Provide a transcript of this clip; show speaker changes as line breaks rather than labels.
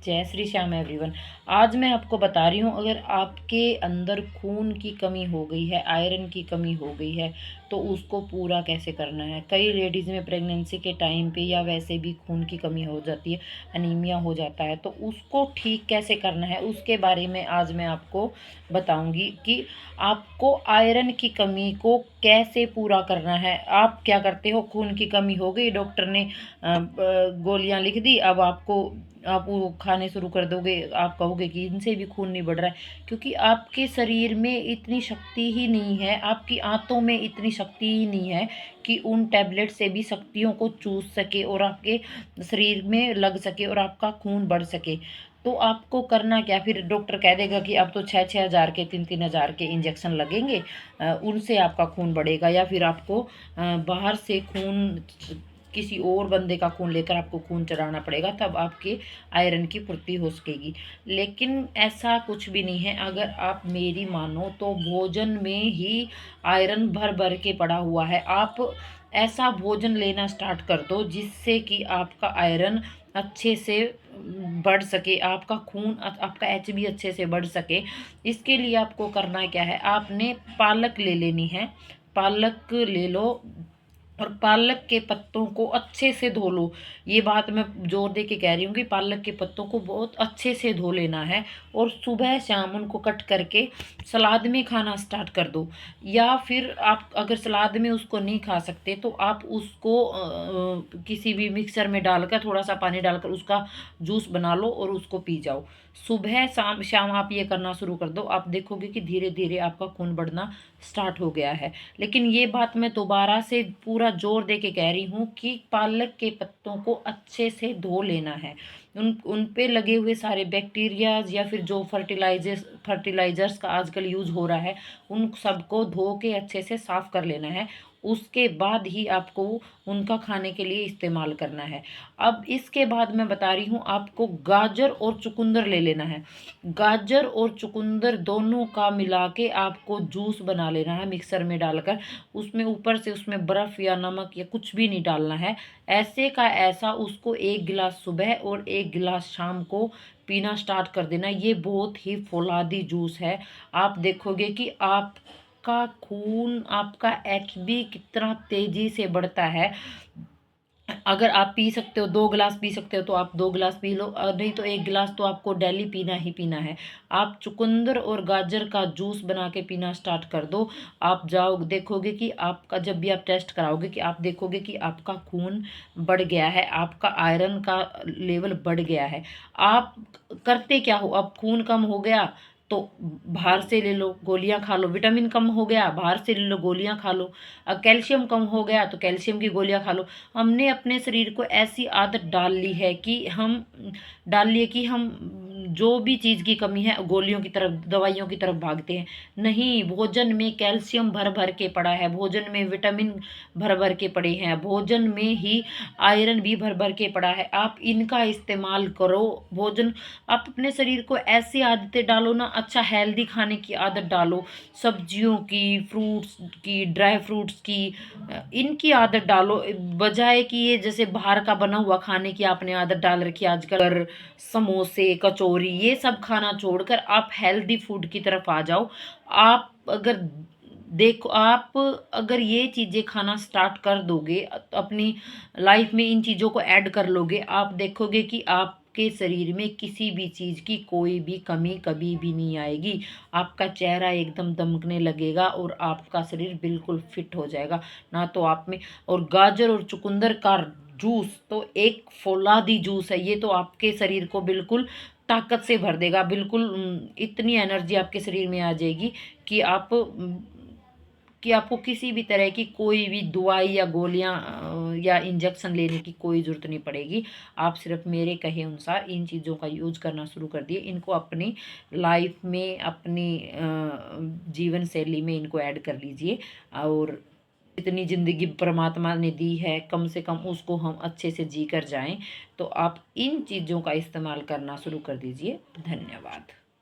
जय श्री श्याम एवरीवन। आज मैं आपको बता रही हूँ, अगर आपके अंदर खून की कमी हो गई है, आयरन की कमी हो गई है, तो उसको पूरा कैसे करना है। कई लेडीज़ में प्रेगनेंसी के टाइम पे या वैसे भी खून की कमी हो जाती है, अनीमिया हो जाता है, तो उसको ठीक कैसे करना है उसके बारे में आज मैं आपको बताऊंगी कि आपको आयरन की कमी को कैसे पूरा करना है। आप क्या करते हो, खून की कमी हो गई, डॉक्टर ने गोलियां लिख दी, अब आप वो खाने शुरू कर दोगे, आप कहोगे कि इनसे भी खून नहीं बढ़ रहा है, क्योंकि आपके शरीर में इतनी शक्ति ही नहीं है, आपकी आंतों में इतनी शक्ति ही नहीं है कि उन टैबलेट से भी शक्तियों को चूस सके और आपके शरीर में लग सके और आपका खून बढ़ सके। तो आपको करना क्या, फिर डॉक्टर कह देगा कि अब तो 6-6 हज़ार के 3-3 हज़ार के इंजेक्शन लगेंगे, उनसे आपका खून बढ़ेगा, या फिर आपको बाहर से खून, किसी और बंदे का खून लेकर आपको खून चढ़ाना पड़ेगा, तब आपके आयरन की पूर्ति हो सकेगी। लेकिन ऐसा कुछ भी नहीं है। अगर आप मेरी मानो तो भोजन में ही आयरन भर भर के पड़ा हुआ है। आप ऐसा भोजन लेना स्टार्ट कर दो जिससे कि आपका आयरन अच्छे से बढ़ सके, आपका खून, आपका एचबी अच्छे से बढ़ सके। इसके लिए आपको करना क्या है, आपने पालक ले लेनी है। पालक ले लो और पालक के पत्तों को अच्छे से धो लो। ये बात मैं जोर दे के कह रही हूँ कि पालक के पत्तों को बहुत अच्छे से धो लेना है और सुबह शाम उनको कट करके सलाद में खाना स्टार्ट कर दो। या फिर आप अगर सलाद में उसको नहीं खा सकते तो आप उसको किसी भी मिक्सर में डालकर, थोड़ा सा पानी डालकर उसका जूस बना लो और उसको पी जाओ। सुबह शाम शाम आप ये करना शुरू कर दो, आप देखोगे कि धीरे धीरे आपका खून बढ़ना स्टार्ट हो गया है। लेकिन ये बात मैं दोबारा से पूरा जोर दे के कह रही हूँ कि पालक के पत्तों को अच्छे से धो लेना है। उन पे लगे हुए सारे बैक्टीरियाज या फिर जो फर्टिलाइजर्स का आजकल यूज़ हो रहा है, उन सबको धो के अच्छे से साफ कर लेना है। उसके बाद ही आपको उनका खाने के लिए इस्तेमाल करना है। अब इसके बाद मैं बता रही हूँ, आपको गाजर और चुकंदर ले लेना है। गाजर और चुकंदर दोनों का मिला के आपको जूस बना लेना है मिक्सर में डालकर। उसमें ऊपर से उसमें बर्फ़ या नमक या कुछ भी नहीं डालना है। ऐसे का ऐसा उसको 1 गिलास सुबह और 1 गिलास शाम को पीना स्टार्ट कर देना। ये बहुत ही फौलादी जूस है। आप देखोगे कि आपका खून, आपका एचबी कितना तेज़ी से बढ़ता है। अगर आप पी सकते हो, 2 गिलास पी सकते हो तो आप 2 गिलास पी लो, और नहीं तो 1 गिलास तो आपको डेली पीना ही पीना है। आप चुकंदर और गाजर का जूस बना के पीना स्टार्ट कर दो। आप जाओ देखोगे कि आपका, जब भी आप टेस्ट कराओगे, कि आप देखोगे कि आपका खून बढ़ गया है, आपका आयरन का लेवल बढ़ गया है। आप करते क्या हो, अब खून कम हो गया तो बाहर से ले लो, गोलियां खा लो। विटामिन कम हो गया, बाहर से ले लो, गोलियां खा लो। कैल्शियम कम हो गया तो कैल्शियम की गोलियां खा लो। हमने अपने शरीर को ऐसी आदत डाल ली है कि हम जो भी चीज़ की कमी है, गोलियों की तरफ, दवाइयों की तरफ भागते हैं। नहीं, भोजन में कैल्शियम भर भर के पड़ा है, भोजन में विटामिन भर भर के पड़े हैं, भोजन में ही आयरन भी भर भर के पड़ा है। आप इनका इस्तेमाल करो। भोजन, आप अपने शरीर को ऐसी आदतें डालो ना, अच्छा हेल्दी खाने की आदत डालो, सब्जियों की, फ्रूट्स की, ड्राई फ्रूट्स की, इनकी आदत डालो, बजाय कि ये जैसे बाहर का बना हुआ खाने की आपने आदत डाल रखी है आजकल। समोसे, कचौरी, ये सब खाना छोड़कर आप हेल्दी फूड की तरफ आ जाओ। आप अगर देखो, आप अगर ये चीज़ें खाना स्टार्ट कर दोगे, अपनी लाइफ में इन चीज़ों को ऐड कर लोगे, आप देखोगे कि आपके शरीर में किसी भी चीज़ की कोई भी कमी कभी भी नहीं आएगी। आपका चेहरा एकदम दमकने लगेगा और आपका शरीर बिल्कुल फिट हो जाएगा। ना तो आप में, और गाजर और चुकंदर का जूस तो एक फौलादी जूस है। ये तो आपके शरीर को बिल्कुल ताकत से भर देगा। बिल्कुल इतनी एनर्जी आपके शरीर में आ जाएगी कि आपको किसी भी तरह की कोई भी दवाई या गोलियां या इंजेक्शन लेने की कोई ज़रूरत नहीं पड़ेगी। आप सिर्फ मेरे कहे अनुसार इन चीज़ों का यूज़ करना शुरू कर दिए, इनको अपनी लाइफ में, अपनी जीवन शैली में इनको ऐड कर लीजिए। और इतनी ज़िंदगी परमात्मा ने दी है, कम से कम उसको हम अच्छे से जी कर जाएं। तो आप इन चीज़ों का इस्तेमाल करना शुरू कर दीजिए। धन्यवाद।